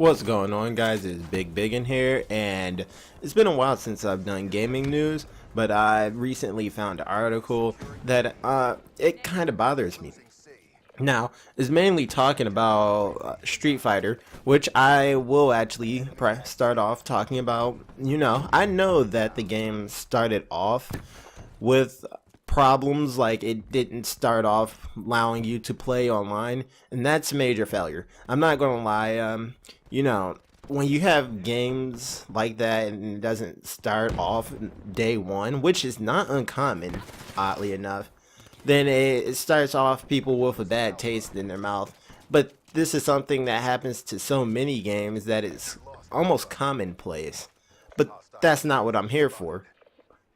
What's going on, guys? It's Big in here, and it's been a while since I've done gaming news, but I recently found an article that it kind of bothers me. Now, it's mainly talking about Street Fighter, which I will actually start off talking about. I know that the game started off with problems, like it didn't start off allowing you to play online, and that's a major failure. I'm not gonna lie. When you have games like that and it doesn't start off day one, which is not uncommon, oddly enough, then it starts off people with a bad taste in their mouth. But this is something that happens to so many games that it's almost commonplace. But that's not what I'm here for.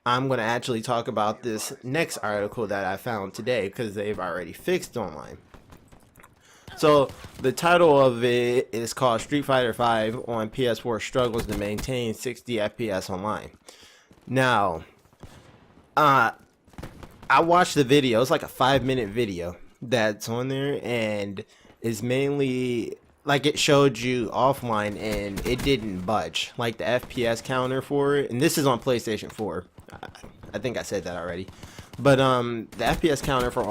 I'm going to actually talk about this next article that I found today because they've already fixed online. So the title of it is called Street Fighter V on PS4 struggles to maintain 60 FPS online. Now, I watched the video. It's like a 5-minute video that's on there, and is mainly like it showed you offline and it didn't budge, like the FPS counter for it. And this is on PlayStation 4. I think I said that already, but the FPS counter for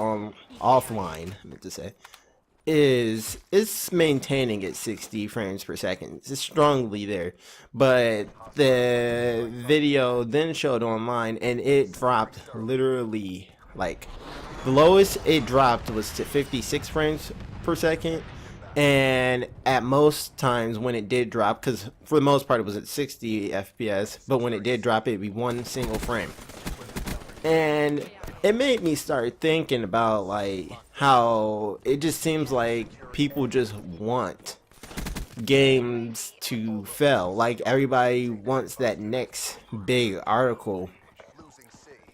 offline, I meant to say, is maintaining at 60 frames per second. It's strongly there, but the video then showed online and it dropped literally, like the lowest it dropped was to 56 frames per second. And at most times when it did drop, because for the most part it was at 60 FPS, but when it did drop, it'd be one single frame. And it made me start thinking about like how it just seems like people just want games to fail. Like everybody wants that next big article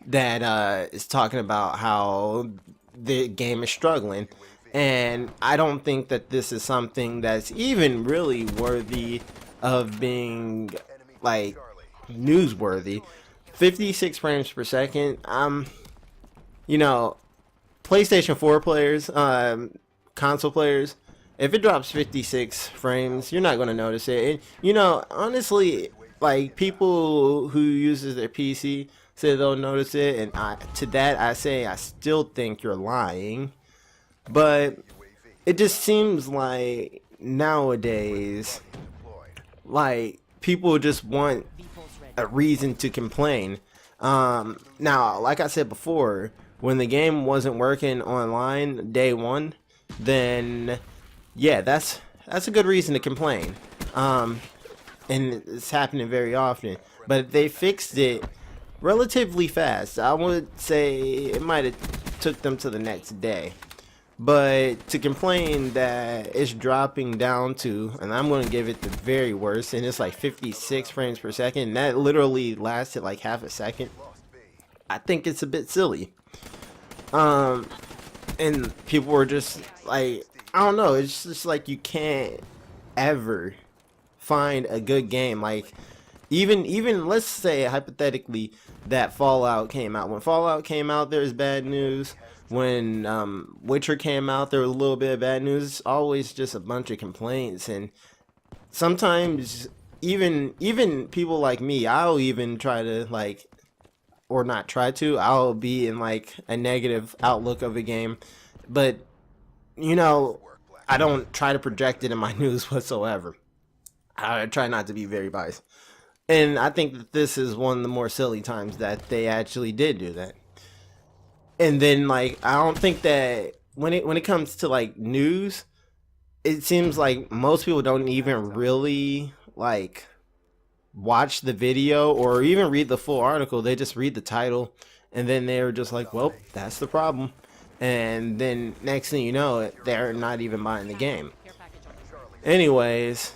that is talking about how the game is struggling. And I don't think that this is something that's even really worthy of being like newsworthy. 56 frames per second. PlayStation 4 players, console players, if it drops 56 frames, you're not going to notice it. And honestly, like people who uses their PC say they'll notice it, and to that I say I still think you're lying. But it just seems like nowadays, like people just want a reason to complain. Now, like I said before, when the game wasn't working online day one, then yeah, that's a good reason to complain. And it's happening very often. But they fixed it relatively fast. I would say it might have took them to the next day. But to complain that it's dropping down to, and I'm going to give it the very worst, and it's like 56 frames per second, and that literally lasted like half a second, I think it's a bit silly. And people were just like, I don't know, it's just like you can't ever find a good game. Like even let's say hypothetically that Fallout came out. When Fallout came out, there's bad news. When Witcher came out, there was a little bit of bad news. It's always just a bunch of complaints, and sometimes even people like me, I'll even try to like, or not try to, I'll be in like a negative outlook of a game, but I don't try to project it in my news whatsoever. I try not to be very biased, and I think that this is one of the more silly times that they actually did do that. And then like I don't think that when it comes to like news, it seems like most people don't even really like watch the video or even read the full article. They just read the title and then they're just like, well, that's the problem. And then next thing you know, they're not even buying the game. Anyways,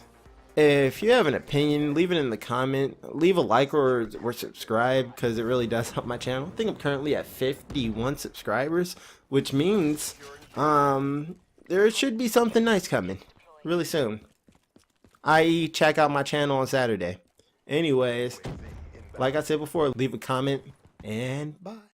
if you have an opinion, leave it in the comment. Leave a like or subscribe, because it really does help my channel. I think I'm currently at 51 subscribers, which means there should be something nice coming really soon. I.e., check out my channel on Saturday. Anyways, like I said before, leave a comment and bye.